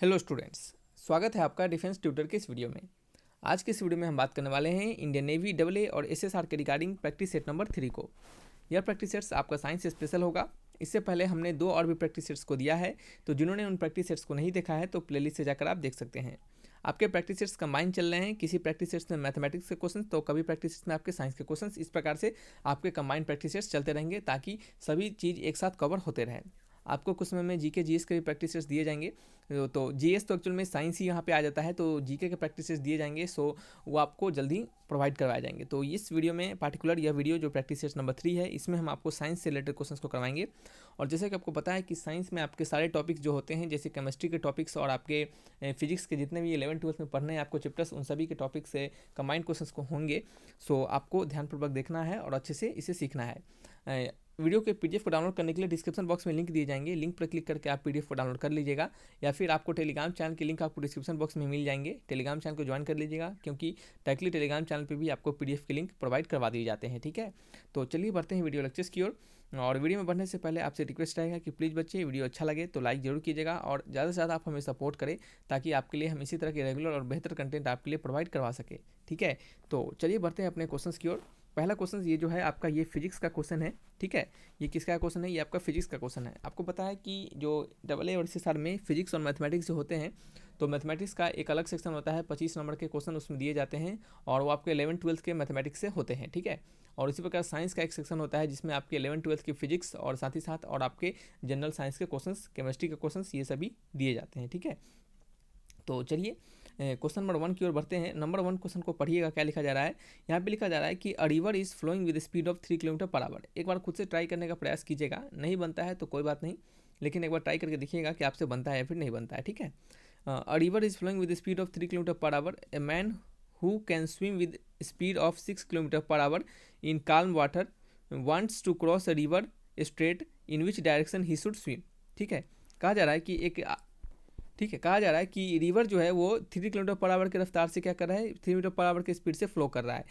Hello students, स्वागत है आपका डिफेंस ट्यूटर के इस वीडियो में। आज के इस वीडियो में हम बात करने वाले हैं इंडियन नेवी AA और SSR के रिगार्डिंग प्रैक्टिस सेट नंबर 3 को। यह प्रैक्टिस सेट्स आपका साइंस स्पेशल होगा। इससे पहले हमने 2 और भी प्रैक्टिस सेट्स को दिया है, तो जिन्होंने उन प्रैक्टिस सेट्स को नहीं देखा है तो प्लेलिस्ट से जाकर आप देख सकते हैं। आपके प्रैक्टिस सेट्स कंबाइन चल रहे हैं, किसी प्रैक्टिस सेट्स में मैथमेटिक्स के क्वेश्चन तो कभी प्रैक्टिस सेट्स में आपके साइंस के क्वेश्चन। इस प्रकार से आपके कंबाइन प्रैक्टिस सेट्स चलते रहेंगे ताकि सभी चीज़ एक साथ कवर होते रहें। आपको कुछ समय में जीके जीएस के भी प्रैक्टिस टेस्ट दिए जाएंगे। तो जीएस तो एक्चुअल में साइंस ही यहाँ पे आ जाता है, तो जीके के प्रैक्टिस टेस्ट दिए जाएंगे, सो वो आपको जल्दी प्रोवाइड करवाए जाएंगे। तो इस वीडियो में पार्टिकुलर यह वीडियो जो प्रैक्टिस टेस्ट नंबर 3 है, इसमें हम आपको साइंस से रिलेटेड क्वेश्चंस को करवाएंगे। और जैसे कि आपको पता है कि साइंस में आपके सारे टॉपिक्स जो होते हैं, जैसे केमिस्ट्री के टॉपिक्स और आपके फिजिक्स के जितने भी 11th-12th में पढ़ने हैं आपको चैप्टर्स, उन सभी के टॉपिक से कंबाइंड क्वेश्चंस को होंगे। सो आपको ध्यानपूर्वक देखना है और अच्छे से इसे सीखना है। वीडियो के पीडीएफ को डाउनलोड करने के लिए डिस्क्रिप्शन बॉक्स में लिंक दिए जाएंगे, लिंक पर क्लिक करके आप पीडीएफ को डाउनलोड कर लीजिएगा, या फिर आपको टेलीग्राम चैनल के लिंक आपको डिस्क्रिप्शन बॉक्स में मिल जाएंगे। टेलीग्राम चैनल को ज्वाइन कर लीजिएगा, क्योंकि डायरेक्टली टेलीग्राम चैनल पे भी आपको पीडीएफ के लिंक प्रोवाइड करवा दिए जाते हैं। ठीक है, तो चलिए बढ़ते हैं वीडियो लेक्चर्स की ओर। और वीडियो में बढ़ने से पहले आपसे रिक्वेस्ट रहेगा कि प्लीज़ बच्चे, वीडियो अच्छा लगे तो लाइक जरूर कीजिएगा और ज़्यादा से ज़्यादा आप हमें सपोर्ट करें, ताकि आपके लिए हम इसी तरह के रेगुलर और बेहतर कंटेंट आपके लिए प्रोवाइड करवा सके। ठीक है, तो चलिए बढ़ते हैं अपने क्वेश्चन की ओर। पहला क्वेश्चन ये जो है आपका, ये फिजिक्स का क्वेश्चन है। ठीक है, ये किसका क्वेश्चन है? ये आपका फिजिक्स का क्वेश्चन है। आपको पता है कि जो AA और SSR में फिजिक्स और मैथमेटिक्स जो होते हैं, तो मैथमेटिक्स का एक अलग सेक्शन होता है, 25 नंबर के क्वेश्चन उसमें दिए जाते हैं, और वो आपके 11th-12th के मैथमेटिक्स से होते हैं। ठीक है, और इसी प्रकार साइंस का एक सेक्शन होता है जिसमें आपके 11th-12th की फिजिक्स और साथ ही साथ और आपके जनरल साइंस के क्वेश्चन, केमिस्ट्री के क्वेश्चन, ये सभी दिए जाते हैं। ठीक है, तो चलिए क्वेश्चन नंबर 1 की ओर बढ़ते हैं। नंबर 1 क्वेश्चन को पढ़िएगा, क्या लिखा जा रहा है। यहाँ पे लिखा जा रहा है कि a river is flowing with speed of 3 kilometre per hour. एक बार खुद से ट्राई करने का प्रयास कीजिएगा, नहीं बनता है तो कोई बात नहीं, लेकिन एक बार ट्राई करके देखिएगा कि आपसे बनता है या फिर नहीं बनता है। ठीक है, a river is flowing with speed of 3 kilometre per hour. A man who can swim with speed of 6 kilometre per hour in calm water wants to cross a river straight, in which direction he should swim. ठीक है, कहा जा रहा है कि कहा जा रहा है कि रिवर जो है वो 3 किलोमीटर पर आवर की रफ्तार से क्या कर रहा है, 3 मीटर पर आवर के स्पीड से फ्लो कर रहा है।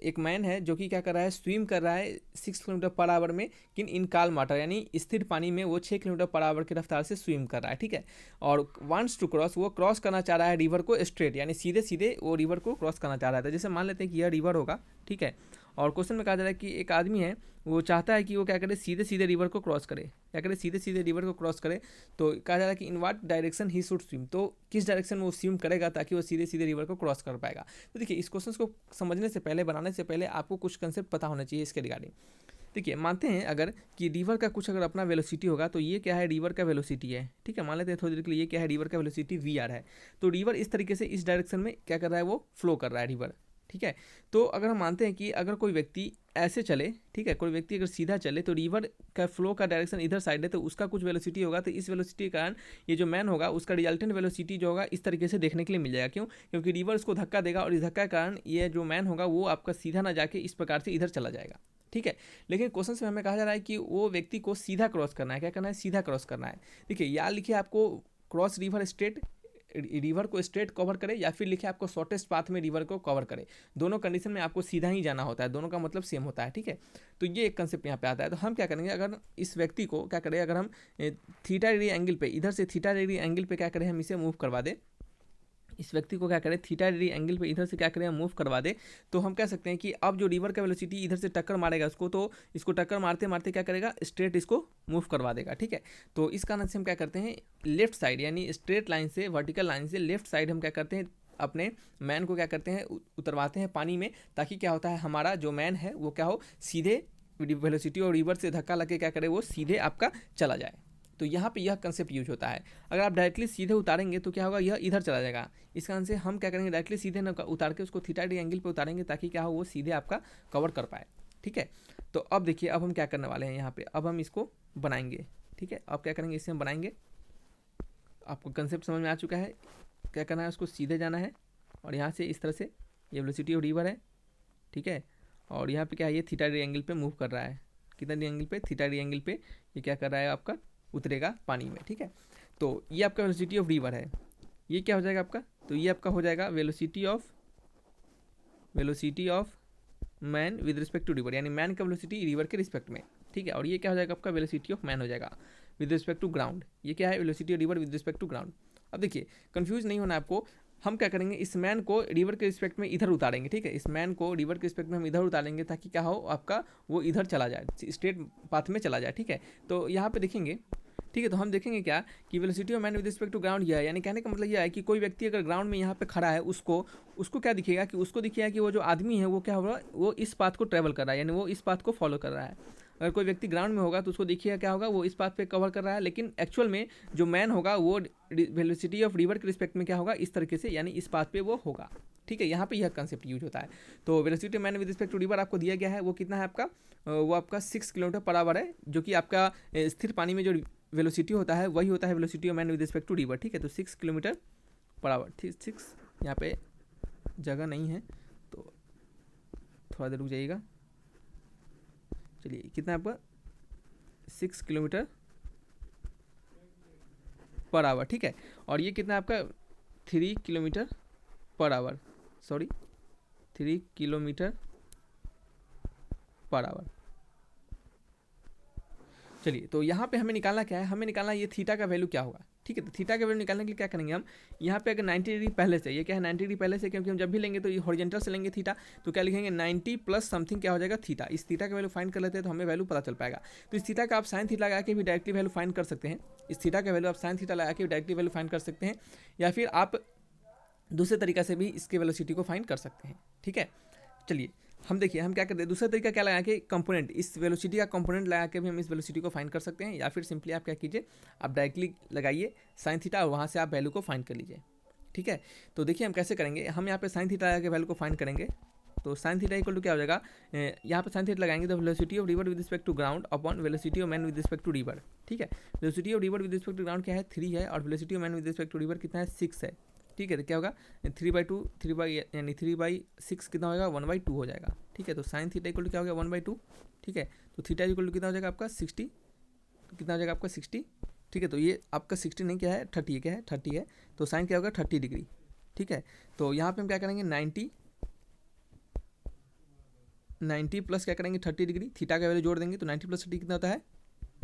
एक मैन है जो कि क्या कर रहा है, स्विम कर रहा है 6 किलोमीटर पर आवर में, लेकिन इन काल्म वाटर यानी स्थिर पानी में वो 6 किलोमीटर पर आवर की रफ्तार से स्विम कर रहा है। ठीक है, और वांट्स टू क्रॉस, वो क्रॉस करना चाह रहा है रिवर को स्ट्रेट, यानी सीधे सीधे वो रिवर को क्रॉस करना चाह रहा था। जैसे मान लेते हैं कि यह रिवर होगा। ठीक है, और क्वेश्चन में कहा जा रहा है कि एक आदमी है, वो चाहता है कि वो क्या करे, सीधे सीधे रिवर को क्रॉस करे। क्या करे, सीधे सीधे रिवर को क्रॉस करे। तो कहा जा रहा है कि in what direction he should swim, तो किस डायरेक्शन में वो स्विम करेगा ताकि वो सीधे सीधे रिवर को क्रॉस कर पाएगा। तो देखिए, इस क्वेश्चन को समझने से पहले, बनाने से पहले आपको कुछ कंसेप्ट पता होना चाहिए इसके रिगार्डिंग। देखिए, मानते हैं अगर कि रिवर का कुछ अगर अपना वेलोसिटी होगा, तो ये क्या है, रिवर का वेलोसिटी है। ठीक है, मान लेते हैं थोड़ी देर के लिए, ये क्या है, रिवर का वेलोसिटी VR है। तो रिवर इस तरीके से इस डायरेक्शन में क्या कर रहा है, वो फ्लो कर रहा है रिवर। ठीक है, तो अगर हम मानते हैं कि अगर कोई व्यक्ति ऐसे चले, ठीक है, कोई व्यक्ति अगर सीधा चले तो रिवर का फ्लो का डायरेक्शन इधर साइड है, तो उसका कुछ वेलोसिटी होगा। तो इस वेलोसिटी के कारण ये जो मैन होगा उसका रिजल्टेंट वेलोसिटी जो होगा इस तरीके से देखने के लिए मिल जाएगा। क्यों? क्योंकि रिवर उसको धक्का देगा, और इस धक्का के कारण ये जो मैन होगा वो आपका सीधा ना जाके इस प्रकार से इधर चला जाएगा। ठीक है, लेकिन क्वेश्चन में हमें कहा जा रहा है कि वो व्यक्ति को सीधा क्रॉस करना है। क्या करना है, सीधा क्रॉस करना है। देखिए, या लिखिए आपको क्रॉस रिवर स्ट्रेट, रिवर को स्ट्रेट कवर करे, या फिर लिखे आपको शॉर्टेस्ट पाथ में रिवर को कवर करे। दोनों कंडीशन में आपको सीधा ही जाना होता है, दोनों का मतलब सेम होता है। ठीक है, तो ये एक कंसेप्ट यहाँ पे आता है। तो हम क्या करेंगे, अगर इस व्यक्ति को क्या करें, अगर हम थीटा डिग्री एंगल पे, इधर से थीटा डिग्री एंगल पे क्या करें, हम इसे मूव करवा दें, इस व्यक्ति को क्या करें, थीटा डिग्री एंगल पे इधर से क्या करें, मूव करवा दे, तो हम कह सकते हैं कि अब जो रिवर का वेलोसिटी इधर से टक्कर मारेगा उसको, तो इसको टक्कर मारते मारते क्या करेगा, स्ट्रेट इसको मूव करवा देगा। ठीक है, तो इस कारण से हम क्या करते हैं, लेफ्ट साइड यानी स्ट्रेट लाइन से, वर्टिकल लाइन से लेफ्ट साइड हम क्या करते हैं, अपने मैन को क्या करते हैं, उतरवाते हैं पानी में, ताकि क्या होता है, हमारा जो मैन है वो क्या हो, सीधे वेलोसिटी और रिवर से धक्का लगे क्या करे, वो सीधे आपका चला जाए। तो यहाँ पे यह कंसेप्ट यूज होता है। अगर आप डायरेक्टली सीधे उतारेंगे तो क्या होगा, यह इधर चला जाएगा। इस कारण से हम क्या करेंगे, डायरेक्टली सीधे न उतार के उसको थीटा डिग्री एंगल पे उतारेंगे, ताकि क्या हो, वो सीधे आपका कवर कर पाए। ठीक है, तो अब देखिए, अब हम क्या करने वाले हैं यहाँ पे, अब हम इसको बनाएंगे। ठीक है, अब क्या करेंगे, इसे हम बनाएंगे। आपको कंसेप्ट समझ में आ चुका है। क्या करना है, उसको सीधे जाना है, और यहाँ से इस तरह से ये वेलोसिटी ऑफ रिवर है। ठीक है, और यहाँ पे क्या है, ये थीटा डिग्री एंगल पे मूव कर रहा है। कितना डिग्री एंगल पे, थीटा डिग्री एंगल पे ये क्या कर रहा है, आपका उतरेगा पानी में। ठीक है, तो ये आपका वेलोसिटी ऑफ रिवर है। ये क्या हो जाएगा आपका, तो ये आपका हो जाएगा velocity of man with respect to river, यानी मैन का वेलोसिटी रिवर के रिस्पेक्ट में। ठीक है, और ये क्या हो जाएगा, आपका वेलोसिटी ऑफ मैन हो जाएगा। With respect to ground. ये क्या है, velocity of river with respect to ground. अब देखिए कंफ्यूज नहीं होना आपको, हम क्या करेंगे, इस मैन को रिवर के रिस्पेक्ट में इधर उतारेंगे, ठीक है, इस मैन को रिवर के रिस्पेक्ट में हम इधर उतारेंगे ताकि क्या हो, आपका वो इधर चला जाए, स्ट्रेट पाथ में चला जाए, ठीक है। तो यहाँ पे देखेंगे, ठीक है, तो हम देखेंगे क्या कि velocity of man with respect to ground यह है, यानी कहने का मतलब यह है कि कोई व्यक्ति अगर ग्राउंड में यहाँ पे खड़ा है, उसको क्या दिखेगा कि उसको दिखेगा कि वो जो आदमी है वो क्या होगा, वो इस पाथ को ट्रैवल कर रहा है, यानी वो इस पाथ को फॉलो कर रहा है। अगर कोई व्यक्ति ग्राउंड में होगा तो उसको देखिएगा क्या होगा, वो इस पाथ पे कवर कर रहा है, लेकिन एक्चुअल में जो मैन होगा वो वेलोसिटी ऑफ रिवर के रिस्पेक्ट में क्या होगा, इस तरीके से, यानी इस पाथ पे वो होगा, ठीक है। यहाँ पे यह कंसेप्ट यूज होता है। तो velocity of man with respect to river आपको दिया गया है, वो कितना है आपका, वो आपका 6 किलोमीटर पर आवर है, जो कि आपका स्थिर पानी में जो वेलोसिटी होता है वही होता है velocity of man with respect to river, ठीक है। तो 6 किलोमीटर पर आवर, ठीक, 6 यहाँ पे जगह नहीं है तो थोड़ा देर रुक जाइएगा। चलिए कितना आपका 6 किलोमीटर पर आवर, ठीक है। और ये कितना आपका 3 kilometre per our, sorry 3 kilometre per our. चलिए तो यहाँ पे हमें निकालना क्या है, हमें निकालना ये थीटा का वैल्यू क्या होगा, ठीक है। तो थीटा का वैल्यू निकालने के लिए क्या करेंगे हम, यहाँ पे अगर 90 डिग्री पहले से, ये क्या है 90 डिग्री पहले से, क्योंकि हम जब भी लेंगे तो ये हॉरिजॉन्टल से लेंगे थीटा, तो क्या लिखेंगे 90 प्लस समथिंग क्या हो जाएगा थीटा। इस थीटा का वैल्यू फाइंड कर लेते हैं तो हमें वैल्यू पता चल पाएगा। तो इस थीटा का आप साइन थीटा लगा के भी डायरेक्टली वैल्यू फाइंड कर सकते हैं, इस थीटा का वैल्यू आप साइन थीटा लगा के डायरेक्टली वैल्यू फाइंड कर सकते हैं, या फिर आप दूसरे तरीका से भी इसके वेलोसिटी को फाइंड कर सकते हैं, ठीक है। चलिए हम देखिए हम क्या करते हैं, दूसरा तरीका क्या लगा के कंपोनेंट, इस वेलोसिटी का कंपोनेंट लगा के भी हम इस वेलोसिटी को फाइंड कर सकते हैं, या फिर सिंपली आप क्या कीजिए, आप डायरेक्टली लगाइए साइन थीटा और वहाँ से आप वैल्यू को फाइंड कर लीजिए, ठीक है। तो देखिए हम कैसे करेंगे, हम यहाँ पे साइन थीटा लगा के वैल्यू को फाइंड करेंगे। तो साइन थीटा इक्वल टू क्या हो जाएगा, यहाँ पे साइन थीटा लगाएंगे तो velocity of river with respect to ground upon velocity of man with respect to river, ठीक है। Velocity of river with respect to ground क्या है 3 है, और velocity of man with respect to river कितना है 6 है, ठीक है। तो क्या होगा 3/2, 3 यानी 3/6 कितना होगा 1/2 हो जाएगा, ठीक है। तो साइन थीटा इक्वल टू क्या हो गया 1/2, ठीक है। तो थीटा इक्वल टू कितना हो जाएगा आपका 60, कितना हो जाएगा आपका 60, ठीक है। तो ये आपका 60 नहीं क्या है 30, क्या है 30 है, तो साइन क्या होगा 30 डिग्री, ठीक है। तो यहाँ पे हम क्या करेंगे 90 प्लस क्या करेंगे 30 डिग्री, थीटा का वैल्यू जोड़ देंगे तो 90 प्लस 30 कितना होता है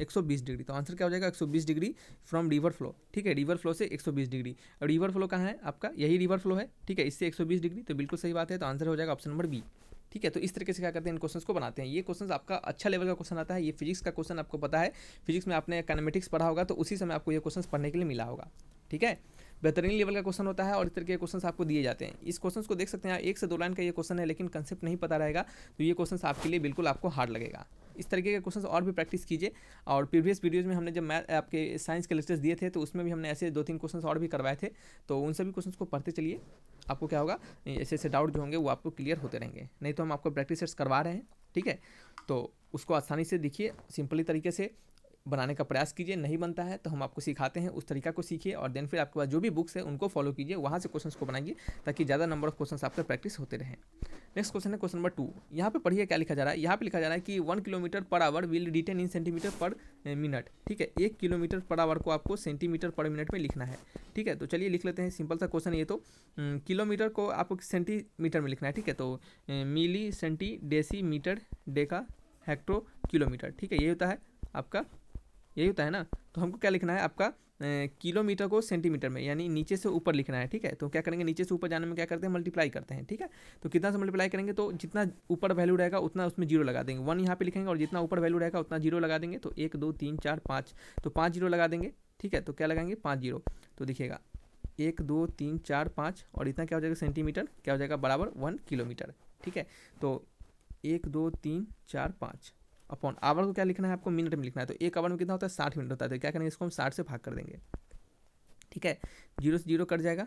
120 डिग्री। तो आंसर क्या हो जाएगा 120 डिग्री फ्रॉम रिवर फ्लो, ठीक है। रिवर फ्लो से 120 डिग्री, और रिवर फ्लो कहाँ है आपका, यही रिवर फ्लो है, ठीक है, इससे 120 डिग्री, तो बिल्कुल सही बात है। तो आंसर हो जाएगा ऑप्शन नंबर बी, ठीक है। तो इस तरीके से क्या करते हैं इन क्वेश्चंस को बनाते हैं। ये क्वेश्चंस आपका अच्छा लेवल का क्वेश्चन आता है, ये फिजिक्स का क्वेश्चन आपको पता है, फिजिक्स में आपने काइनेमेटिक्स पढ़ा होगा तो उसी समय आपको ये क्वेश्चंस पढ़ने के लिए मिला होगा, ठीक है। बेहतरीन लेवल का क्वेश्चन होता है और इस तरीके के क्वेश्चन आपको दिए जाते हैं। इस क्वेश्चन को देख सकते हैं 1 से 2 लाइन का ये क्वेश्चन है, लेकिन कंसेप्ट नहीं पता रहेगा तो ये क्वेश्चन आपके लिए बिल्कुल आपको हार्ड लगेगा। इस तरीके के क्वेश्चन और भी प्रैक्टिस कीजिए, और प्रीवियस वीडियोज़ में हमने जब मैथ आपके साइंस के लेक्चर्स दिए थे तो उसमें भी हमने ऐसे 2-3 क्वेश्चन और भी करवाए थे, तो उन सभी क्वेश्चन को पढ़ते चलिए, आपको क्या होगा ऐसे ऐसे डाउट जो होंगे वो आपको क्लियर होते रहेंगे। नहीं तो हम आपको प्रैक्टिस सेट्स करवा रहे हैं, ठीक है, तो उसको आसानी से देखिए, सिंपली तरीके से बनाने का प्रयास कीजिए। नहीं बनता है तो हम आपको सिखाते हैं, उस तरीका को सीखिए, और देन फिर आपके पास जो भी बुक्स है उनको फॉलो कीजिए, वहाँ से क्वेश्चंस को बनाइए ताकि ज़्यादा नंबर ऑफ क्वेश्चंस आपका प्रैक्टिस होते रहें। नेक्स्ट क्वेश्चन है क्वेश्चन नंबर 2। यहाँ पे पढ़िए क्या लिखा जा रहा है, यहाँ पे लिखा जा रहा है कि 1 kilometre per hour will written in centimetre per minute, ठीक है। 1 किलोमीटर पर आवर को आपको सेंटीमीटर पर मिनट में लिखना है, ठीक है। तो चलिए लिख लेते हैं, सिंपल सा क्वेश्चन ये तो किलोमीटर को आपको सेंटीमीटर में लिखना है, ठीक है। तो milli, centi, deci, metre, deca, hecto, kilometre, ठीक है, ये होता है आपका, यही होता है ना। तो हमको क्या लिखना है आपका किलोमीटर को सेंटीमीटर में, यानी नीचे से ऊपर लिखना है, ठीक है। तो क्या करेंगे नीचे से ऊपर जाने में क्या करते हैं मल्टीप्लाई करते हैं, ठीक है। तो कितना से मल्टीप्लाई करेंगे, तो जितना ऊपर वैल्यू रहेगा उतना उसमें जीरो लगा देंगे, 1 यहाँ पे लिखेंगे, और जितना ऊपर वैल्यू रहेगा उतना जीरो लगा देंगे। तो 1 2 3 4 5, तो 5 जीरो लगा देंगे, ठीक है। तो क्या लगाएंगे 5 जीरो, तो देखिएगा 1 2 3 4 5, और इतना क्या हो जाएगा सेंटीमीटर, क्या हो जाएगा बराबर 1 किलोमीटर, ठीक है। तो 1 2 3 4 5 अपॉन आवर को क्या लिखना है आपको मिनट में लिखना है। तो 1 आवर में कितना होता है 60 मिनट होता है, तो क्या करेंगे इसको हम 60 से भाग कर देंगे, ठीक है। 0 से 0 कट जाएगा,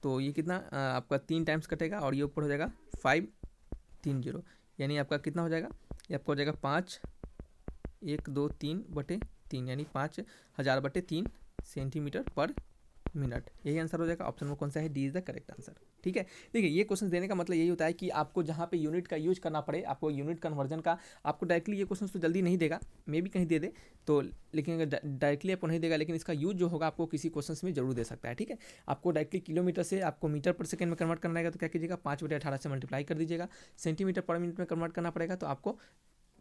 तो ये कितना आपका 3 टाइम्स कटेगा, और ये ऊपर हो जाएगा 5 3 0, यानी आपका कितना हो जाएगा, ये आपका हो जाएगा 5 1 2 3/3, यानी 5000/3 सेंटीमीटर पर मिनट। यही आंसर हो जाएगा। ऑप्शन में कौन सा है, D is the correct answer, ठीक है। देखिए ये क्वेश्चन देने का मतलब यही होता है कि आपको जहाँ पे यूनिट का यूज करना पड़े, आपको यूनिट कन्वर्जन का, आपको डायरेक्टली ये क्वेश्चन तो जल्दी नहीं देगा, मे भी कहीं दे दे तो, लेकिन अगर डायरेक्टली आपको नहीं देगा, लेकिन इसका यूज जो होगा आपको किसी क्वेश्चन में जरूर दे सकता है, ठीक है। आपको डायरेक्टली किलोमीटर से आपको मीटर पर सेकंड में कन्वर्ट करना रहेगा, तो क्या कीजिएगा 5/18 से मल्टीप्लाई कर दीजिएगा। सेंटीमीटर पर मिनट में कन्वर्ट करना पड़ेगा तो आपको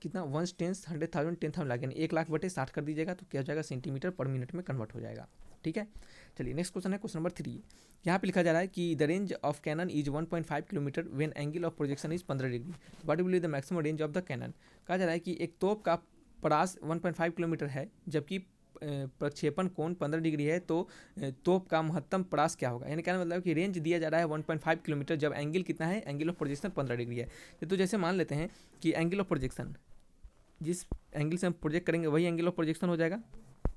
कितना 1/10 100,000 10,000 लाख यानी 1,00,000/60 कर दीजिएगा तो क्या हो जाएगा सेंटीमीटर पर मिनट में कन्वर्ट हो जाएगा। ठीक है, चलिए नेक्स्ट क्वेश्चन है क्वेश्चन नंबर 3। यहाँ पे लिखा जा रहा है कि the range of cannon is 1.5 kilometre when angle of projection is 15 degree, what will be the maximum range of the cannon. कहा जा रहा है कि एक तोप का परास 1.5 किलोमीटर है जबकि प्रक्षेपण कोण 15 डिग्री है, तो तोप का महत्तम परास क्या होगा। यानी कहने मतलब कि रेंज दिया जा रहा है 1.5 किलोमीटर जब एंगल कितना है, एंगल ऑफ प्रोजेक्शन 15 डिग्री है। तो जैसे मान लेते हैं कि एंगल ऑफ प्रोजेक्शन जिस एंगल से हम प्रोजेक्ट करेंगे वही एंगल ऑफ प्रोजेक्शन हो जाएगा।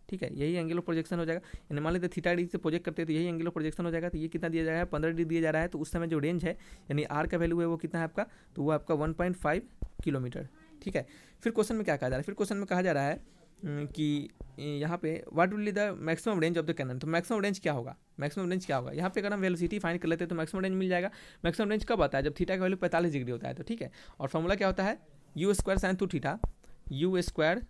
ठीक है, यही एंगल ऑफ प्रोजेक्शन हो जाएगा। यानी मान लेते थीटा डिग्री से प्रोजेक्ट करते हैं तो यही एंगल ऑफ प्रोजेक्शन हो जाएगा। तो ये कितना दिया जाएगा, 15 डिग्री दिया जा रहा है। तो उस समय जो रेंज है यानी आर का वैल्यू है वो कितना है आपका, तो वो आपका 1.5 किलोमीटर। ठीक है, फिर क्वेश्चन में क्या कहा जा रहा है, फिर क्वेश्चन में कहा जा रहा है कि यहाँ पे what will be the maximum range of the cannon. तो मैक्सिमम रेंज क्या होगा, मैक्सिमम रेंज क्या होगा। यहाँ पे अगर हम वेलोसिटी फाइंड कर लेते हैं तो मैक्सिमम रेंज मिल जाएगा। मैक्सिमम रेंज कब आता है, जब थीटा का वैल्यू 45 डिग्री होता है। तो ठीक है, और फॉर्मूला क्या होता है, u square sine 2 theta, u square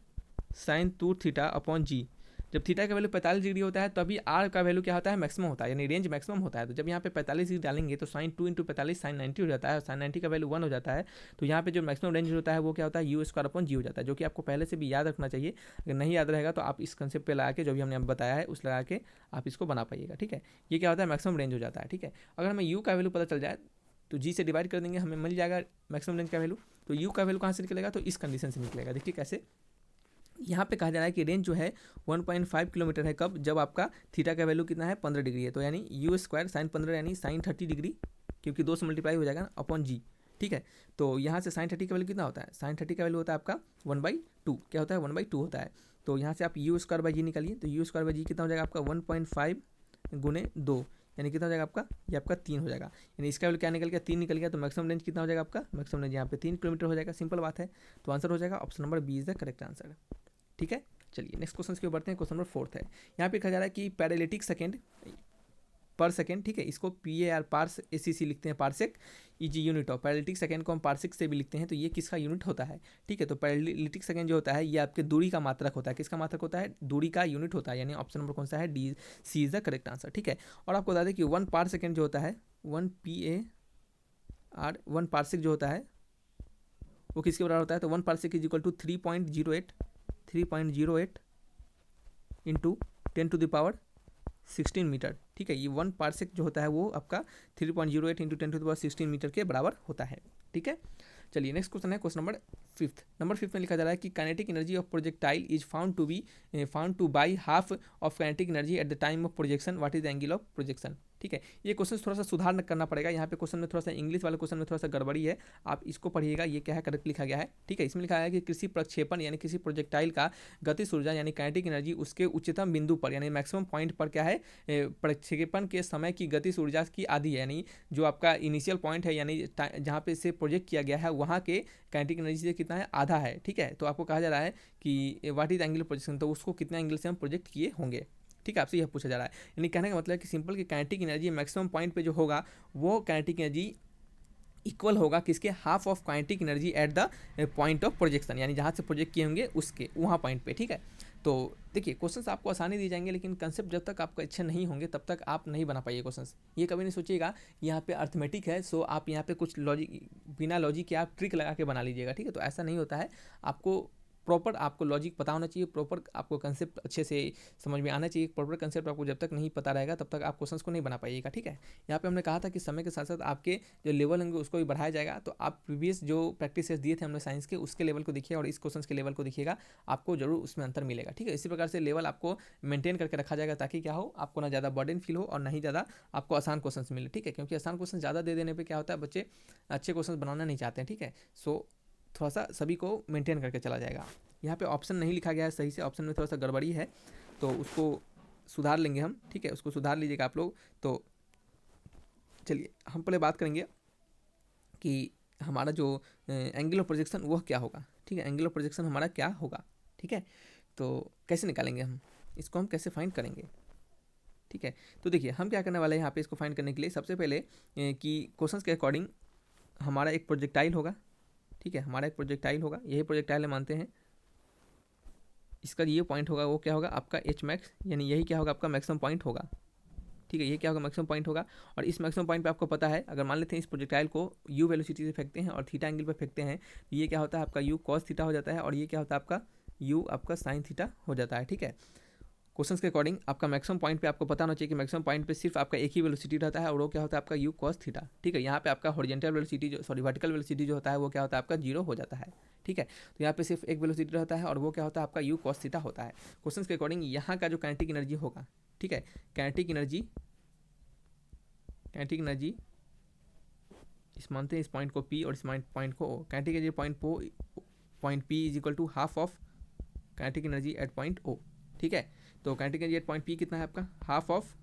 sine 2 theta upon g. जब थीटा का वैल्यू 45 डिग्री होता है तभी आर का वैल्यू क्या होता है, मैक्सिमम होता है, यानी रेंज मैक्सिमम होता है। तो जब यहाँ पे 45 डिग्री डालेंगे तो साइन 2 इंटू 45 साइन 90 हो जाता है, और साइन 90 का वैल्यू 1 हो जाता है। तो यहाँ पे जो मैक्सिमम रेंज होता है वो क्या होता है, यू स्क्वायर अपॉन जी हो जाता है, जो कि आपको पहले से भी याद रखना चाहिए। अगर नहीं याद रहेगा तो आप इस कंसेप्ट पे लगा के जो भी हमने बताया है उस लगा के आप इसको बना पाइएगा। ठीक है, ये क्या होता है, मैक्सिमम रेंज हो जाता है। ठीक है, अगर हमें यू का वैल्यू पता चल जाए तो जी से डिवाइड कर देंगे, हमें मिल जाएगा मैक्सिमम रेंज का वैल्यू। तो यू का वैल्यू कहाँ से निकलेगा, तो इस कंडीशन से निकलेगा। देखिए कैसे, यहाँ पे कहा जा रहा है कि रेंज जो है 1.5 किलोमीटर है, कब, जब आपका थीटा का वैल्यू कितना है 15 डिग्री है। तो यानी यू स्क्वायर साइन 15 यानी साइन 30 डिग्री, क्योंकि 2 से मल्टीप्लाई हो जाएगा अपॉन जी। ठीक है, तो यहाँ से साइन 30 का वैल्यू कितना होता है, साइन 30 का वैल्यू होता है आपका 1/2। क्या होता है, 1/2 होता है। तो यहाँ से आप यू स्क्वायर बाई जी निकालिए, तो यू स्क्वायर बाई जी कितना हो जाएगा आपका 1.5 गुने 2 यानी कितना हो जाएगा आपका, ये आपका 3 हो जाएगा। यानी इसका वैल्यू क्या निकल गया, 3 निकल गया। तो मैक्सिमम रेंज कितना हो जाएगा आपका, मैक्सिमम रेंज यहाँ पे 3 किलोमीटर हो जाएगा। सिंपल बात है, तो आंसर हो जाएगा option number B is the correct answer. ठीक है, चलिए नेक्स्ट क्वेश्चन की ओर बढ़ते हैं। क्वेश्चन नंबर 4 है। यहाँ पे कहा जा रहा है कि पैरालिटिक सेकेंड पर सेकेंड, ठीक है, इसको PAR पार्स ACC लिखते हैं, parsec is unit of. Paralytic second को हम पार्सेक से भी लिखते हैं, तो ये किसका यूनिट होता है। ठीक है, तो पैरालिटिक सेकेंड जो होता है ये आपके दूरी का मात्रक होता है। किसका मात्रक होता है, दूरी का यूनिट होता है। यानी ऑप्शन नंबर कौन सा है, D, C is the correct answer. ठीक है, और आपको बता दें कि 1 पार सेकेंड जो होता है, 1 पार्सेक जो होता है वो किसके बराबर होता है, तो 1 parsec is equal to 3.08 into 10⁻16 metre. ठीक है, ये 1 पार्सेक जो होता है वो आपका 3.08 इंटू 10⁻16 मीटर के बराबर होता है। ठीक है, चलिए नेक्स्ट क्वेश्चन है क्वेश्चन नंबर 5। नंबर 5 में लिखा जा रहा है कि kinetic energy of projectile is found two by half of kinetic energy at the time of projection, what is the angle of projection. ठीक है, ये क्वेश्चन थोड़ा सा सुधार करना पड़ेगा। यहाँ पे क्वेश्चन में थोड़ा सा इंग्लिश वाले क्वेश्चन में थोड़ा सा गड़बड़ी है, आप इसको पढ़िएगा, ये क्या है करेक्ट लिखा गया है। ठीक है, इसमें लिखा है कि किसी प्रक्षेपण यानी किसी प्रोजेक्टाइल का गतिज ऊर्जा यानी काइनेटिक एनर्जी उसके उच्चतम बिंदु पर यानी मैक्सिमम पॉइंट पर क्या है, प्रक्षेपण के समय की गतिज ऊर्जा की आधी है। यानी जो आपका इनिशियल पॉइंट है यानी जहाँ पे इसे प्रोजेक्ट किया गया है वहाँ के काइनेटिक एनर्जी से कितना है, आधा है। ठीक है, तो आपको कहा जा रहा है कि what is angle of projection, तो उसको कितने एंगल से हम प्रोजेक्ट किए होंगे। ठीक है, आपसे यह पूछा जा रहा है। यानी कहने का मतलब है कि सिंपल कि काइनेटिक एनर्जी मैक्सिमम पॉइंट पे जो होगा वो काइनेटिक एनर्जी इक्वल होगा किसके, half of kinetic energy at the point of projection, यानी जहाँ से प्रोजेक्ट किए होंगे उसके वहाँ पॉइंट पे। ठीक है, तो देखिए क्वेश्चंस आपको आसानी दी जाएंगे, लेकिन कंसेप्ट जब तक आपको अच्छे नहीं होंगे तब तक आप नहीं बना पाइए क्वेश्चंस। ये कभी नहीं सोचिएगा यहाँ पे अर्थमेटिक है सो आप यहाँ पे कुछ लॉजिक बिना लॉजिक के आप ट्रिक लगा के बना लीजिएगा। ठीक है, तो ऐसा नहीं होता है। आपको प्रॉपर आपको लॉजिक पता होना चाहिए, प्रॉपर आपको कंसेप्ट अच्छे से समझ में आना चाहिए। प्रॉपर कंसेप्ट आपको जब तक नहीं पता रहेगा तब तक आप क्वेश्चंस को नहीं बना पाइएगा। ठीक है, यहाँ पे हमने कहा था कि समय के साथ साथ आपके जो लेवल होंगे उसको भी बढ़ाया जाएगा। तो आप प्रीवियस जो प्रैक्टिस दिए थे हमने साइंस के उसके लेवल को देखिएगा और इस क्वेश्चन के लेवल को देखिएगा, आपको जरूर उसमें अंतर मिलेगा। ठीक है, इसी प्रकार से लेवल आपको मेंटेन करके रखा जाएगा ताकि क्या हो, आपको ना ज़्यादा बर्डन फील हो और ना ही ज़्यादा आपको आसान क्वेश्चन मिले। ठीक है, क्योंकि आसान क्वेश्चन ज़्यादा दे देने पर क्या होता है, बच्चे अच्छे क्वेश्चन बनाना नहीं चाहते हैं। ठीक है, सो थोड़ा सा सभी को मेंटेन करके चला जाएगा। यहाँ पे ऑप्शन नहीं लिखा गया है सही से, ऑप्शन में थोड़ा सा गड़बड़ी है तो उसको सुधार लेंगे हम। ठीक है, उसको सुधार लीजिएगा आप लोग। तो चलिए हम पहले बात करेंगे कि हमारा जो एंगल ऑफ प्रोजेक्शन वह क्या होगा। ठीक है, एंगल ऑफ प्रोजेक्शन हमारा क्या होगा। ठीक है, तो कैसे निकालेंगे हम इसको, हम कैसे फाइंड करेंगे। ठीक है, तो देखिए हम क्या करने वाले हैं यहाँ पे इसको फाइंड करने के लिए, सबसे पहले कि क्वेश्चन के अकॉर्डिंग हमारा एक प्रोजेक्टाइल होगा। ठीक है, हमारा एक प्रोजेक्टाइल होगा, यही प्रोजेक्टाइल मानते हैं। इसका ये पॉइंट होगा वो क्या होगा आपका एच मैक्स, यानी यही क्या होगा आपका मैक्सिमम पॉइंट होगा। ठीक है, ये क्या होगा, मैक्सिमम पॉइंट होगा। और इस मैक्सिमम पॉइंट पे आपको पता है, अगर मान लेते हैं इस प्रोजेक्टाइल को यू वेलोसिटी से फेंकते हैं और थीटा एंगल पे फेंकते हैं, तो ये क्या होता है आपका यू कॉस थीटा हो जाता है, और ये क्या होता है आपका यू आपका साइन थीटा हो जाता है। ठीक है, क्वेश्चन के अकॉर्डिंग आपका मैक्सिमम पॉइंट पे आपको पता होना चाहिए कि मैक्सिमम पॉइंट पे सिर्फ आपका एक ही वेलोसिटी रहता है, और वो क्या होता है आपका यू कॉस थीटा। ठीक है, यहाँ पे आपका हॉरिजॉन्टल वेलोसिटी वर्टिकल वेलोसिटी जो होता है वो क्या होता है आपका जीरो हो जाता है। ठीक है, तो यहाँ पे सिर्फ एक वेलोसिटी रहता है और वो क्या होता है आपका यू कॉस थीटा होता है। क्वेश्चन के अकॉर्डिंग यहाँ का जो काइनेटिक एनर्जी होगा, ठीक है, काइनेटिक एनर्जी इस मानते हैं इस पॉइंट को P और इस पॉइंट को O। Kinetic energy point P is equal to half of kinetic energy at point O। ठीक है, तो kinetic energy at point P कितना है आपका हाफ ऑफ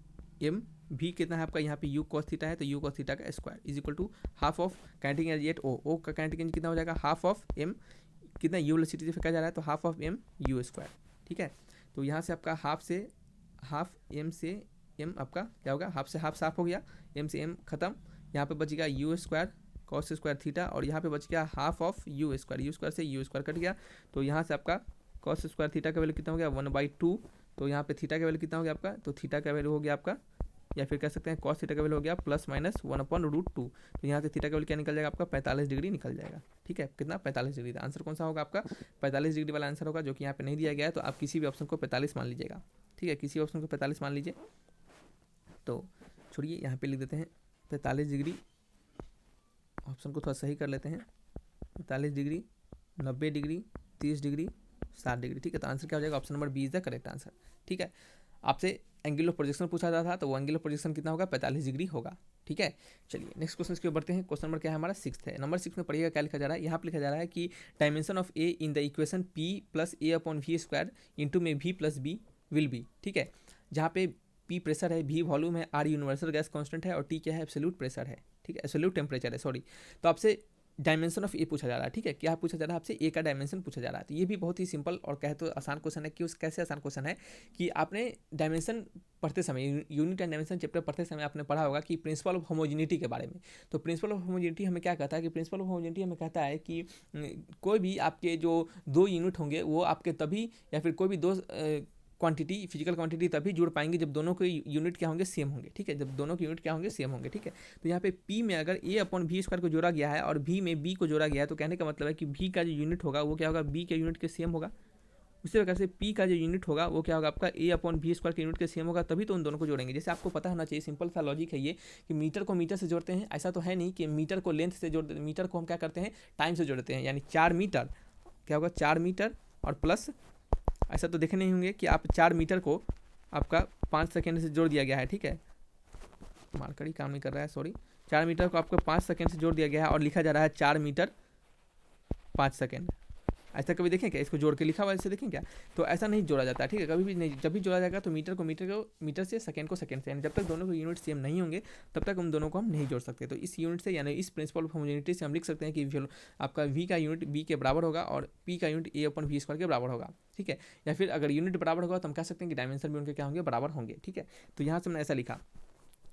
m, v कितना है आपका यहाँ पे u cos थीटा है, तो u cos थीटा का square is equal to half of kinetic energy at O का काइनेटिक एनर्जी कितना हो जाएगा हाफ ऑफ m, कितना u वेलोसिटी से फेंका जा रहा है तो half of m u square. ठीक है, तो यहाँ से आपका हाफ m से m आपका क्या होगा, हाफ से हाफ साफ हो गया, m से m खत्म, यहाँ पे बच गया u square cos square theta, और यहाँ पे बच गया हाफ ऑफ u स्क्वायर से u स्क्वायर कट गया, तो यहाँ से आपका कॉस स्क्वायर थीटा का वैल्यू कितना हो गया 1/2, तो यहाँ पे थीटा का वैल्यू कितना हो गया आपका, तो थीटा का वैल्यू हो गया आपका, या फिर कह सकते हैं कॉस थीटा का वैल्यू हो गया +-1/√2, तो यहाँ से थीटा का वैल्यू क्या निकल जाएगा आपका 45 डिग्री निकल जाएगा। ठीक है, कितना 45 डिग्री, आंसर कौन सा होगा आपका 45 डिग्री वाला आंसर होगा, जो कि यहाँ पे नहीं दिया गया है, तो आप किसी भी ऑप्शन को 45 मान लीजिएगा। ठीक है, किसी ऑप्शन को 45 मान लीजिए, तो छोड़िए यहाँ पे लिख देते हैं 45 डिग्री, ऑप्शन को थोड़ा सही कर लेते हैं, 45 डिग्री 90 डिग्री 30 डिग्री 60 डिग्री। ठीक है, तो आंसर क्या हो जाएगा, option number B is the correct answer. ठीक है, आपसे एंगल ऑफ प्रोजेक्शन पूछा जाता था, तो वो एंगल ऑफ प्रोजेक्शन कितना होगा 45 डिग्री होगा। ठीक है, चलिए नेक्स्ट क्वेश्चन की ओर बढ़ते हैं। क्वेश्चन नंबर क्या है हमारा 6 है। नंबर 6 में पढ़िएगा क्या लिखा जा रहा है, यहाँ पे लिखा जा रहा है कि dimension of A in the equation p + a/v² into में v + b विल बी। ठीक है, जहाँ पे p प्रेशर है, v वॉल्यूम है, r यूनिवर्सल गैस कांस्टेंट है, और t क्या है एब्सोल्यूट प्रेशर है। ठीक है, एब्सोल्यूट टेम्परेचर है, सॉरी। तो आपसे डायमेंशन ऑफ ए पूछा जा रहा है। ठीक है, क्या पूछा जा रहा है आपसे, ए का डायमेंशन पूछा जा रहा है। तो ये भी बहुत ही सिंपल और कहे तो आसान क्वेश्चन है। क्यों कैसे आसान क्वेश्चन है कि आपने डायमेंशन पढ़ते समय, यूनिट एंड डायमेंशन चैप्टर पढ़ते समय आपने पढ़ा होगा कि प्रिंसिपल ऑफ होमोजेनिटी के बारे में। तो प्रिंसिपल ऑफ होमोजेनिटी हमें क्या कहता है कि प्रिंसिपल ऑफ होमोजेनिटी हमें कहता है कि कोई भी आपके जो 2 यूनिट होंगे वो आपके तभी, या फिर कोई भी 2 क्वांटिटी फिजिकल क्वांटिटी तभी जुड़ पाएंगे जब दोनों के यूनिट क्या होंगे सेम होंगे। ठीक है, जब दोनों के यूनिट क्या होंगे सेम होंगे। ठीक है, तो यहाँ पे p में अगर a/v² को जोड़ा गया है और v में b को जोड़ा गया है, तो कहने का मतलब है कि v का जो यूनिट होगा वो क्या होगा b के यूनिट के सेम होगा। उसी प्रकार से p का जो यूनिट होगा वो क्या होगा आपका a/v² के यूनिट के सेम होगा, तभी तो उन दोनों को जोड़ेंगे। जैसे आपको पता होना चाहिए, सिंपल सा लॉजिक है ये कि मीटर को मीटर से जोड़ते हैं, ऐसा तो है नहीं कि मीटर को लेंथ से जोड़ते हैं, मीटर को हम क्या करते हैं टाइम से जोड़ते हैं। यानी 4 मीटर क्या होगा 4 मीटर और प्लस, ऐसा तो देखे नहीं होंगे कि आप 4 मीटर को आपका 5 सेकेंड से जोड़ दिया गया है। ठीक है, मार्कर ही काम नहीं कर रहा है, सॉरी। 4 मीटर को आपको 5 सेकेंड से जोड़ दिया गया है और लिखा जा रहा है 4 मीटर 5 सेकेंड। ऐसा कभी देखें क्या, इसको जोड़ के लिखा हुआ ऐसे देखें क्या, तो ऐसा नहीं जोड़ा जाता है। ठीक है, कभी भी नहीं, जब भी जोड़ा जाएगा तो मीटर को मीटर से, सेकंड को सेकंड से, यानी जब तक दोनों के यूनिट सेम नहीं होंगे तब तक उन दोनों को हम नहीं जोड़ सकते। तो इस यूनिट से यानी इस प्रिंसिपल ऑफ होमोजेनिटी से हम लिख सकते हैं कि आपका v का यूनिट b के बराबर होगा और p का यूनिट a/v² के बराबर होगा। ठीक है, या फिर अगर यूनिट बराबर होगा तो हम कह सकते हैं कि डायमेंशन भी उनके क्या होंगे बराबर होंगे। ठीक है, तो यहाँ से मैंने ऐसा लिखा।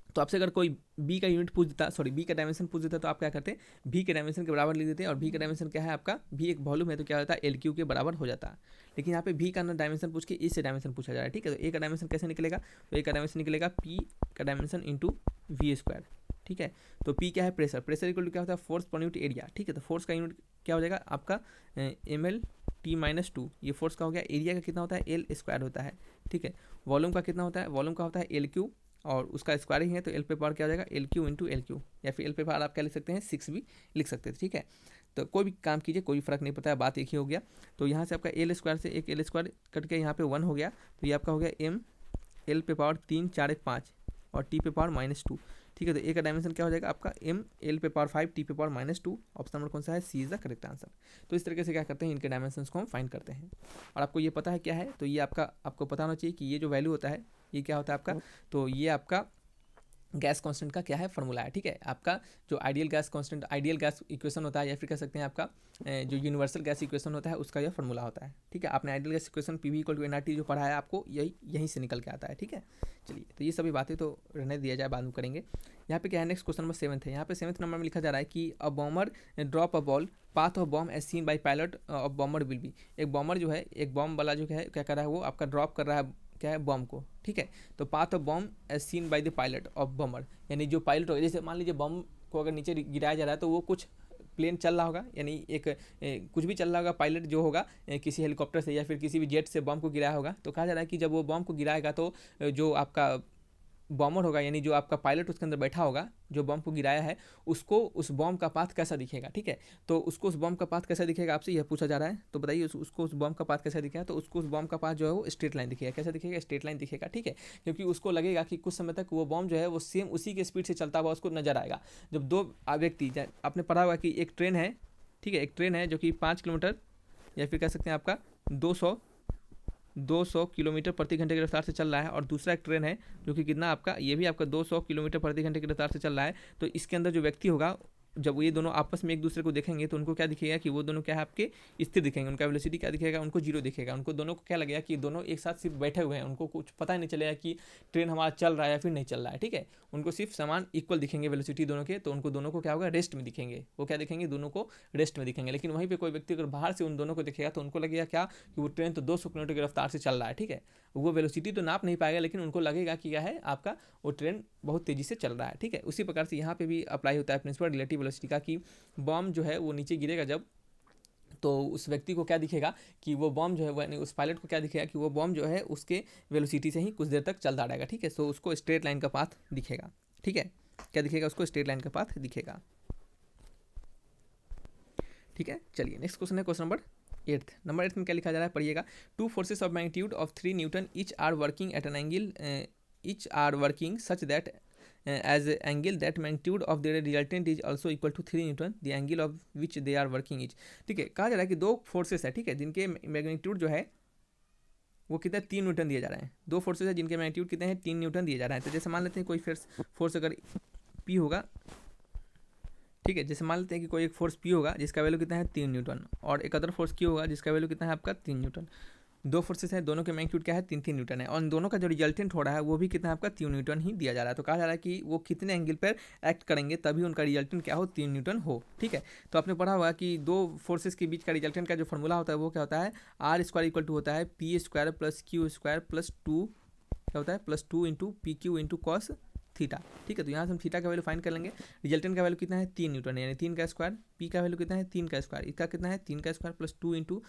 तो आपसे अगर कोई b का यूनिट पूछ देता, सॉरी b का डायमेंशन पूछ देता, तो आप क्या करते हैं v के डायमेंशन के बराबर लिख देते हैं। और v का डायमेंशन क्या है आपका, v एक वॉल्यूम है, तो क्या होता है LQ के बराबर हो जाता है। लेकिन यहाँ पे v का डायमेंशन पूछ के इससे डायमेंशन पूछा जा रहा है। ठीक है, तो a का डायमेंशन कैसे निकलेगा, तो a का डायमेंशन निकलेगा p का डायमेंशन इंटू v²। ठीक है, तो p क्या है प्रेशर, प्रेशर इक्वल टू क्या होता है फोर्स पर यूनिट एरिया। ठीक है, तो फोर्स का यूनिट क्या हो जाएगा आपका mL/t-2, ये फोर्स का हो गया। एरिया का कितना होता है L² होता है। ठीक है, वॉल्यूम का कितना होता है, वॉल्यूम का होता है LQ और उसका स्क्वायर ही है, तो L पे पावर क्या हो जाएगा LQ इंटू LQ, या फिर L पे पावर आप क्या लिख सकते हैं 6 भी लिख सकते थे। ठीक है, तो कोई भी काम कीजिए, कोई फर्क नहीं पड़ता है, बात एक ही हो गया। तो यहाँ से आपका L² से एक L² कट के यहाँ पे 1 हो गया, तो ये आपका हो गया m L पे पावर 3 4 1 5 और t पे पावर -2। ठीक है, तो a का डायमेंशन क्या हो जाएगा आपका m L पे पावर 5 t पे पावर -2। ऑप्शन नंबर कौन सा है, सी इज द करेक्ट आंसर। तो इस तरीके से क्या करते हैं, इनके डायमेंशंस को हम फाइंड करते हैं। और आपको ये पता है क्या है, तो ये आपको पता होना चाहिए कि ये जो वैल्यू होता है ये क्या होता है आपका, तो ये आपका गैस कांस्टेंट का क्या है फॉर्मूला है। ठीक है, आपका जो ideal gas constant, ideal gas equation होता है, या फिर कह सकते हैं आपका जो यूनिवर्सल गैस इक्वेशन होता है उसका यह फॉर्मूला होता है। ठीक है, आपने ideal gas equation PV = nRT जो पढ़ा है आपको, यहीं से निकल के आता है। ठीक है, चलिए तो ये सभी बातें तो रहने दिया जाए, बाद में करेंगे। यहाँ पे क्या है, नेक्स्ट क्वेश्चन नंबर 7 है। यहाँ पे 7th नंबर में लिखा जा रहा है कि a bomber drop a ball, path of bomb as seen by pilot of bomber will be. एक बॉमर जो है, एक बॉम्ब वाला जो है क्या कर रहा है, वो आपका ड्रॉप कर रहा है क्या है, बम को, ठीक है। तो path of bomb as seen by the pilot of bomber, यानी जो पायलट होगा, जैसे मान लीजिए बम को अगर नीचे गिराया जा रहा है तो वो कुछ प्लेन चल रहा होगा, यानी एक कुछ भी चल रहा होगा, पायलट जो होगा किसी हेलीकॉप्टर से या फिर किसी भी जेट से बम को गिराया होगा। तो कहा जा रहा है कि जब वो बम को गिराएगा तो जो आपका बॉमर होगा, यानी जो आपका पायलट उसके अंदर बैठा होगा जो बम को गिराया है, उसको उस बम का पाथ कैसा दिखेगा, ठीक है। तो उसको उस बम का पाथ कैसा दिखेगा आपसे यह पूछा जा रहा है। तो बताइए उसको उस बम का पाथ कैसा दिखेगा। तो उसको उस बम का पाथ जो है वो स्ट्रेट लाइन दिखेगा। कैसा दिखेगा, स्ट्रेट लाइन दिखेगा, ठीक है। क्योंकि उसको लगेगा कि कुछ समय तक वो बम जो है वो सेम उसी के स्पीड से चलता हुआ उसको नजर आएगा। जब दो व्यक्ति, आपने पढ़ा होगा कि एक ट्रेन है, ठीक है, एक ट्रेन है जो कि 5 किलोमीटर या फिर कह सकते हैं आपका 200 किलोमीटर प्रति घंटे की रफ्तार से चल रहा है, और दूसरा एक ट्रेन है जो कि कितना आपका, ये भी आपका 200 किलोमीटर प्रति घंटे की रफ्तार से चल रहा है। तो इसके अंदर जो व्यक्ति होगा, जब ये दोनों आपस में एक दूसरे को देखेंगे तो उनको क्या दिखेगा कि वो दोनों क्या है आपके स्थिर दिखेंगे। उनका वेलोसिटी क्या दिखेगा, उनको जीरो दिखेगा। उनको दोनों को क्या लगेगा कि दोनों एक साथ सिर्फ बैठे हुए हैं, उनको कुछ पता ही नहीं चलेगा कि ट्रेन हमारा चल रहा है या फिर नहीं चल रहा है, ठीक है। उनको सिर्फ समान इक्वल दिखेंगे वेलोसिटी दोनों के। तो उनको दोनों को क्या होगा, रेस्ट में दिखेंगे। वो क्या दिखेंगे, दोनों को रेस्ट में दिखेंगे। लेकिन वहीं पर कोई व्यक्ति अगर बाहर से उन दोनों को दिखेगा तो उनको लगेगा क्या कि वो ट्रेन तो 200 किलोमीटर की रफ्तार से चल रहा है, ठीक है। वो वेलोसिटी तो नाप नहीं पाएगा, लेकिन उनको लगेगा कि क्या है आपका वो ट्रेन बहुत तेज़ी से चल रहा है, ठीक है। उसी प्रकार से यहाँ पे भी अप्लाई होता है प्रिंसिपल रिलेटिव वेलोसिटी का, कि बम जो है वो नीचे गिरेगा जब, तो उस व्यक्ति को क्या दिखेगा कि वो बम जो है, यानी उस पायलट को क्या दिखेगा कि वो बम जो है उसके वेलोसिटी से ही कुछ देर तक चलता रहेगा, ठीक है। सो उसको स्ट्रेट लाइन का पाथ दिखेगा, ठीक है। क्या दिखेगा, उसको स्ट्रेट लाइन का पाथ दिखेगा, ठीक है। चलिए नेक्स्ट क्वेश्चन है क्वेश्चन नंबर 8 में क्या लिखा जा रहा है, पढ़िएगा। 2 forces of magnitude of 3 newton each are working at an angle, each are working such that as angle that magnitude of their resultant is also equal to 3 Newton, the angle of which they are working is, ठीक है। कहा जा रहा है कि दो forces है, ठीक है, जिनके मैग्नीट्यूड जो है वो कितना 3 न्यूटन दिए जा रहे हैं। दो फोर्सेस है जिनके मैग्नीट्यूड कितने हैं, 3 न्यूटन दिए जा रहे हैं। तो जैसे मान लेते हैं कोई फोर्स अगर P होगा, ठीक है, जैसे मान लेते हैं कि कोई एक फोर्स P होगा जिसका वैल्यू कितना है 3 न्यूटन, और एक अदर फोर्स Q होगा जिसका वैल्यू कितना है आपका 3 न्यूटन। दो फोर्सेस हैं, दोनों के मैग्नीट्यूड क्या है 3 न्यूटन है, और इन दोनों का जो रिजल्टेंट हो रहा है वो भी कितना है आपका 3 न्यूटन ही दिया जा रहा है। तो कहा जा रहा है कि वो कितने एंगल पर एक्ट करेंगे तभी उनका रिजल्टेंट क्या हो, 3 न्यूटन हो, ठीक है। तो आपने पढ़ा हुआ कि दो फोर्सेस के बीच का रिजल्टेंट का जो फॉर्मूला होता है वो क्या होता है, आर स्क्वायर इक्वल टू होता है P square plus Q square plus 2, क्या होता है, plus 2 into P Q into cos theta, ठीक है। तो यहाँ से हम थीटा का वैल्यू फाइंड कर लेंगे। रिजल्टेंट का वैल्यू कितना है 3 न्यूटन, यानी 3 का स्क्वायर, पी का वैल्यू कितना है 3 का स्क्वायर, इसका कितना है 3 का square plus 2 into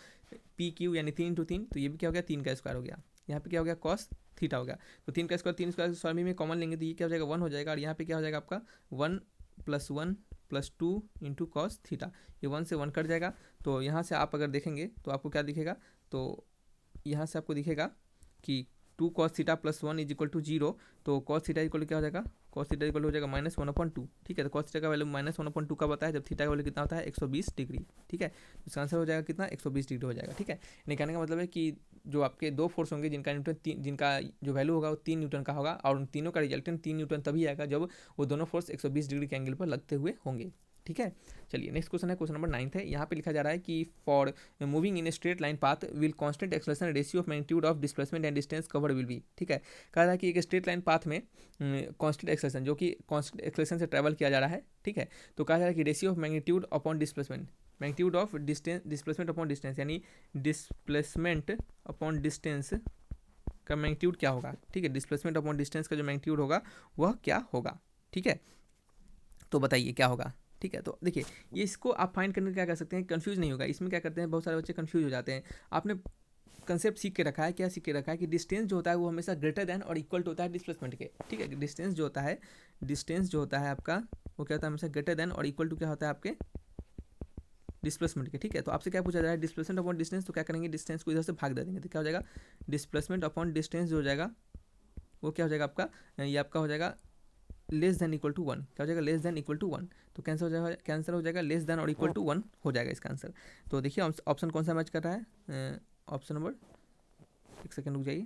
P Q यानी 3 इंटू 3, तो ये भी क्या हो गया 3 का स्क्वायर हो गया। यहाँ पे क्या हो गया कॉस थीटा हो गया। तो 3 का स्क्वायर 3 स्क्वायर स्वामी में कॉमन लेंगे तो ये क्या हो जाएगा 1 हो जाएगा, और यहाँ पे क्या हो जाएगा आपका 1 प्लस 2 इंटू कॉस थीटा, ये 1 से 1 कट जाएगा। तो यहाँ से आप अगर देखेंगे तो आपको क्या दिखेगा, तो यहाँ से आपको दिखेगा कि 2 cos theta plus 1 is equal to 0। तो cos थीटा इक्वल क्या हो जाएगा, cos थीटा इक्वल हो जाएगा -1/2, ठीक है। तो cos थीटा का वैल्यू -1/2 कब आता है, जब थीटा का वैल्यू कितना होता है 120 डिग्री, ठीक है। इसका आंसर हो जाएगा कितना 120 डिग्री हो जाएगा, ठीक है। कहने का मतलब है कि जो आपके दो फोर्स होंगे जिनका जो वैल्यू होगा वो 3 न्यूटन का होगा, और उन तीनों का रिजल्टेंट 3 न्यूटन तभी आएगा जब वो दोनों फोर्स 120 डिग्री के एंगल पर लगते हुए होंगे, ठीक है। चलिए नेक्स्ट क्वेश्चन है क्वेश्चन नंबर 9 है। यहाँ पे लिखा जा रहा है कि for moving in a straight line path will constant acceleration ratio of magnitude of displacement and distance covered will be, ठीक है। कहा रहा है कि एक स्ट्रेट लाइन पाथ में कांस्टेंट एक्सेलरेशन, जो कि कांस्टेंट एक्सेलरेशन से ट्रैवल किया जा रहा है, ठीक है। तो कहा जा रहा है कि ratio of magnitude upon displacement, magnitude of displacement upon distance, यानी डिस्प्लेसमेंट अपॉन डिस्टेंस का मैग्नीट्यूड क्या होगा, ठीक है। डिस्प्लेसमेंट अपॉन डिस्टेंस का जो मैग्नीट्यूड होगा वह क्या होगा, ठीक है। तो बताइए क्या होगा, ठीक है। तो देखिए ये इसको आप फाइंड करने क्या कर सकते हैं, कंफ्यूज नहीं होगा। इसमें क्या करते हैं बहुत सारे बच्चे कंफ्यूज हो जाते हैं। आपने कंसेप्ट सीख के रखा है, क्या सीख के रखा है कि डिस्टेंस जो होता है वो हमेशा ग्रेटर देन और इक्वल टू होता है डिस्प्लेसमेंट के, ठीक है। डिस्टेंस जो होता है आपका वो क्या होता है हमेशा ग्रेटर देन और इक्वल टू क्या होता है आपके डिस्प्लेसमेंट के, ठीक है। तो आपसे क्या पूछा जा रहा है डिस्प्लेसमेंट अपॉन डिस्टेंस, तो क्या करेंगे डिस्टेंस को इधर से भाग दे देंगे, तो क्या हो जाएगा डिस्प्लेसमेंट अपॉन डिस्टेंस जो हो जाएगा वो क्या हो जाएगा आपका, ये आपका हो जाएगा लेस देन इक्वल टू 1, क्या हो जाएगा लेस देन इक्वल टू 1। तो कैंसिल हो जाएगा लेस देन और इक्वल टू 1 हो जाएगा इसका आंसर। तो देखिए ऑप्शन कौन सा मैच कर रहा है, ऑप्शन नंबर, एक सेकंड रुक जाइए,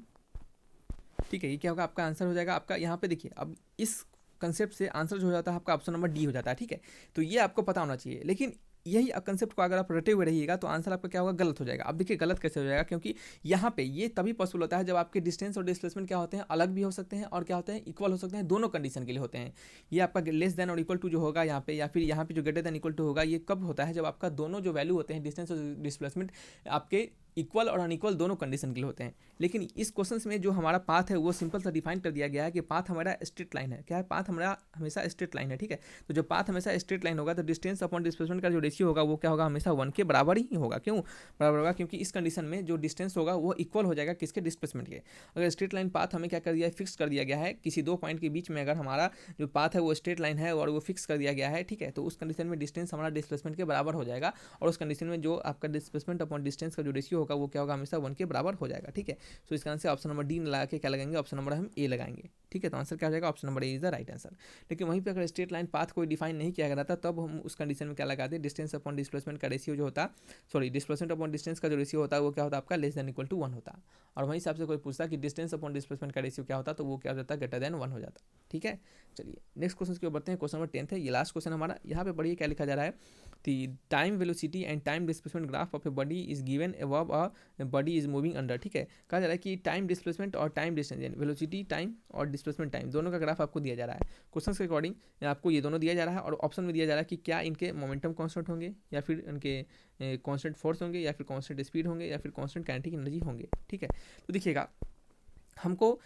ठीक है। ये क्या होगा आपका आंसर हो जाएगा आपका, यहाँ पे देखिए अब इस कंसेप्ट से आंसर जो हो जाता है आपका ऑप्शन नंबर डी हो जाता है, ठीक है। तो ये आपको पता होना चाहिए, लेकिन यही कंसेप्ट को अगर आप रटे हुए रहिएगा तो आंसर आपका क्या होगा गलत हो जाएगा। अब देखिए गलत कैसे हो जाएगा, क्योंकि यहाँ पे ये तभी पॉसिबल होता है जब आपके डिस्टेंस और डिस्प्लेसमेंट क्या होते हैं अलग भी हो सकते हैं और क्या होते हैं इक्वल हो सकते हैं, दोनों कंडीशन के लिए होते हैं। ये आपका लेस देन और इक्वल टू जो होगा यहाँ पे, या फिर यहाँ पे जो ग्रेटर देन इक्वल टू होगा, ये कब होता है जब आपका दोनों जो वैल्यू होते हैं डिस्टेंस और डिस्प्लेसमेंट आपके इक्वल और अनइक्वल दोनों कंडीशन के लिए होते हैं। लेकिन इस क्वेश्चन में जो हमारा पाथ है वो सिंपल सा डिफाइन कर दिया गया है कि पाथ हमारा स्ट्रेट लाइन है। क्या है? पाथ हमारा हमेशा स्ट्रेट लाइन है, ठीक है। तो जब पाथ हमेशा स्ट्रेट लाइन होगा तो डिस्टेंस अपॉन डिस्प्लेसमेंट का जो रेशियो होगा वो क्या होगा? हमेशा 1 के बराबर ही होगा। क्यों बराबर होगा? क्योंकि इस कंडीशन में जो डिस्टेंस होगा वो इक्वल हो जाएगा किसके? डिस्प्लेसमेंट के। अगर स्ट्रेट लाइन पाथ हमें क्या कर दिया है? फिक्स कर दिया गया है किसी दो पॉइंट के बीच में, अगर हमारा जो पाथ है वो स्ट्रेट लाइन है और वो फिक्स कर दिया गया है, ठीक है, तो उस कंडीशन में डिस्टेंस हमारा डिस्प्लेसमेंट के बराबर हो जाएगा। और उस कंडीशन में जो आपका डिस्प्लेसमेंट अपॉन डिस्टेंस का जो रेशियो होगा वो क्या होगा? हमेशा 1 के बराबर हो जाएगा, ठीक है। सो इसका आंसर ऑप्शन नंबर डी लगा के क्या लगाएंगे? ऑप्शन नंबर हम ए लगाएंगे, ठीक है। तो आंसर क्या हो जाएगा? Option number A is the right answer. लेकिन वहीं पे अगर स्ट्रेट लाइन पाथ कोई डिफाइन नहीं किया गया था तब हम उस कंडीशन में क्या लगाते? डिस्टेंस अपॉन डिस्प्लेसमेंट का रेशियो जो होता, सॉरी डिस्प्लेसमेंट अपॉन डिस्टेंस का जो रेशियो होता है वो क्या होता है आपका? लेस देन इक्वल टू 1 होता। और वहीं हिसाब से कोई पूछता कि डिस्टेंस अपॉन डिस्प्लेसमेंट का रेशियो क्या होता तो वो क्या हो जाता? ग्रेटर देन 1 हो जाता, ठीक है। चलिए नेक्स्ट क्वेश्चन की ओर बढ़ते हैं। क्वेश्चन नंबर 10 है, ये लास्ट क्वेश्चन हमारा। यहाँ पे बढ़िए क्या लिखा जा रहा है? The time velocity and time displacement graph of a body is given above a body is moving under, ठीक है। कहा जा रहा है कि टाइम डिस्प्लेसमेंट और टाइम डिस्टेंस, वेलोसिटी टाइम और डिस्प्लेसमेंट टाइम दोनों का ग्राफ आपको दिया जा रहा है। क्वेश्चन के अकॉर्डिंग आपको ये दोनों दिया जा रहा है और ऑप्शन में दिया जा रहा है कि क्या इनके मोमेंटम कांस्टेंट होंगे या फिर इनके कांस्टेंट फोर्स होंगे या फिर कांस्टेंट स्पीड होंगे या फिर कांस्टेंट काइनेटिक एनर्जी होंगे, ठीक है। तो देखिएगा, हमको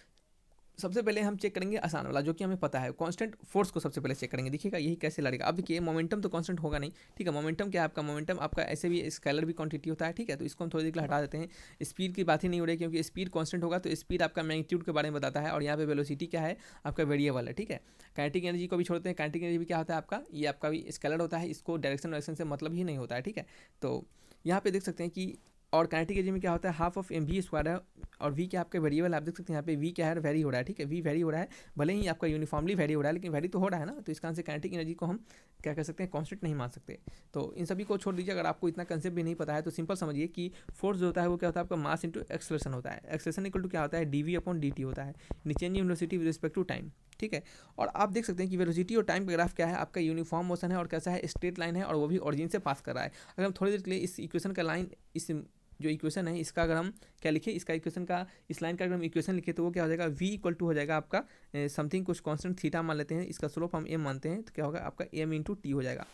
सबसे पहले हम चेक करेंगे आसान वाला जो कि हमें पता है, कांस्टेंट फोर्स को सबसे पहले चेक करेंगे। देखिएगा यही कैसे लड़ेगा। अब देखिए मोमेंटम तो कांस्टेंट होगा नहीं, ठीक है। मोमेंटम क्या है आपका? मोमेंटम आपका ऐसे भी स्केलर भी क्वांटिटी होता है, ठीक है। तो इसको हम थोड़ी देर के लिए हटा देते हैं। स्पीड की बात ही नहीं हो रही क्योंकि स्पीड कांस्टेंट होगा तो स्पीड आपका मैग्नीट्यूड के बारे में बताता है और यहाँ पे वेलोसिटी क्या है? आपका वेरिएबल है, ठीक है। काइनेटिक एनर्जी को भी छोड़ते हैं। काइनेटिक एनर्जी भी क्या होता है आपका? ये आपका भी स्केलर होता है, इसको डायरेक्शन से मतलब ही नहीं होता है, ठीक है। तो यहाँ पे देख सकते हैं कि और काइनेटिक एनर्जी में क्या होता है? Half of M V square है और वी क्या आपका वेरिएबल, आप देख सकते हैं यहाँ पे वी क्या है? वेरी हो रहा है, ठीक है। वी वेरी हो रहा है, भले ही आपका यूनिफॉर्मली वेरी हो रहा है लेकिन वेरी तो हो रहा है ना। तो इसका आंसर काइनेटिक एनर्जी को हम क्या कर सकते हैं? कांस्टेंट नहीं मान सकते। तो इन सभी को छोड़ दीजिए। अगर आपको इतना कंसेप्ट भी नहीं पता है तो सिंपल समझिए कि फोर्स जो होता है वो क्या होता है आपका? मास इंटू एक्सेलरेशन होता है। एक्सेलरेशन इक्वल टू क्या होता है? डी अपॉन डी होता है, change in velocity with respect to time, ठीक है। और आप देख सकते हैं कि वेलोसिटी और टाइम का ग्राफ क्या है? आपका यूनिफॉर्म मोशन है और कैसा है? स्ट्रेट लाइन है और वो भी ओरिजिन से पास कर रहा है। अगर हम थोड़ी देर के लिए इस इक्वेशन का लाइन, इस जो इक्वेशन है इसका अगर हम क्या लिखे, इसका इक्वेशन का, इस लाइन का अगर हम इक्वेशन लिखे तो वो क्या हो जाएगा? v इक्वल टू हो जाएगा आपका समथिंग कुछ कांस्टेंट थीटा मान लेते हैं, इसका स्लोप हम m मानते हैं, तो क्या होगा आपका m इंटू टी हो जाएगा।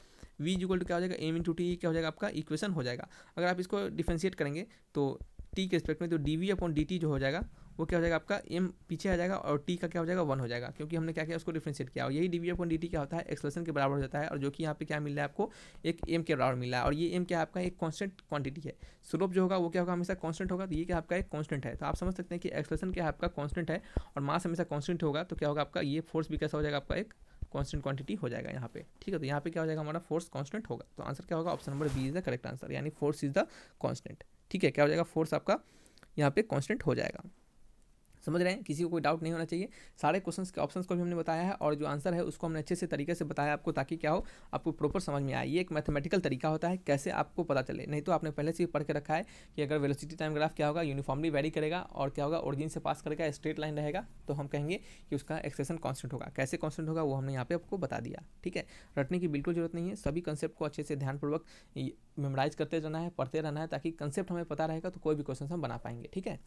v इक्वल टू क्या हो जाएगा? m इंटू टी क्या हो जाएगा? आपका इक्वेशन हो जाएगा। अगर आप इसको डिफ्रेंशिएट करेंगे तो t के रिस्पेक्ट में तो dv अपॉन dt जो हो जाएगा वो क्या हो जाएगा आपका? m पीछे आ जाएगा और t का क्या हो जाएगा? 1 हो जाएगा, क्योंकि हमने क्या किया? उसको डिफरेंशिएट किया। और यही dv अपॉन dt क्या होता है? एक्सेलरेशन के बराबर हो जाता है। और जो कि यहाँ पे क्या मिल रहा है आपको? एक m के बराबर मिल रहा है और ये m क्या है आपका? एक कांस्टेंट क्वांटिटी है। स्लोप जो होगा वो क्या होगा? हमेशा कांस्टेंट होगा। तो ये क्या आपका? एक कांस्टेंट है। तो आप समझ सकते हैं कि एक्सेलरेशन क्या है आपका? कांस्टेंट है और मास हमेशा कांस्टेंट होगा। तो क्या होगा आपका? ये फोर्स भी कैसा हो जाएगा आपका? एक कांस्टेंट क्वांटिटी हो जाएगा यहाँ पे, ठीक है। तो यहाँ पे क्या हो जाएगा? हमारा फोर्स कांस्टेंट होगा। तो आंसर क्या होगा? Option number B is the correct answer, यानी फोर्स इज द कांस्टेंट, ठीक है। क्या हो जाएगा? फोर्स आपका यहाँ पे कांस्टेंट हो जाएगा। समझ रहे हैं? किसी को कोई डाउट नहीं होना चाहिए। सारे क्वेश्चंस के ऑप्शंस को भी हमने बताया है और जो आंसर है उसको हमने अच्छे से तरीके से बताया आपको, ताकि क्या हो? आपको प्रॉपर समझ में आए। ये एक मैथमेटिकल तरीका होता है कैसे आपको पता चले, नहीं तो आपने पहले से ही पढ़ के रखा है कि अगर वेलोसिटी टाइम ग्राफ क्या होगा? यूनिफॉर्मली वेरी करेगा और क्या होगा? ओरिजिन से पास करेगा, स्ट्रेट लाइन रहेगा, तो हम कहेंगे कि उसका एक्सेलरेशन कांस्टेंट होगा। कैसे कांस्टेंट होगा वो हमने यहाँ पे आपको बता दिया, ठीक है। रटने की बिल्कुल जरूरत नहीं है, सभी कंसेप्ट को अच्छे से ध्यानपूर्वक मेमोराइज करते रहना है, पढ़ते रहना है, ताकि कंसेप्ट हमें पता रहेगा तो कोई भी क्वेश्चन हम बना पाएंगे, ठीक है।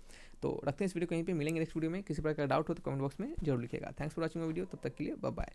तो रखते हैं इस वीडियो को यहीं पे, मिलेंगे नेक्स्ट वीडियो में। किसी प्रकार का डाउट हो तो कमेंट बॉक्स में जरूर लिखिएगा। थैंक्स फॉर वॉचिंग वीडियो, तब तक के लिए बाय बाय।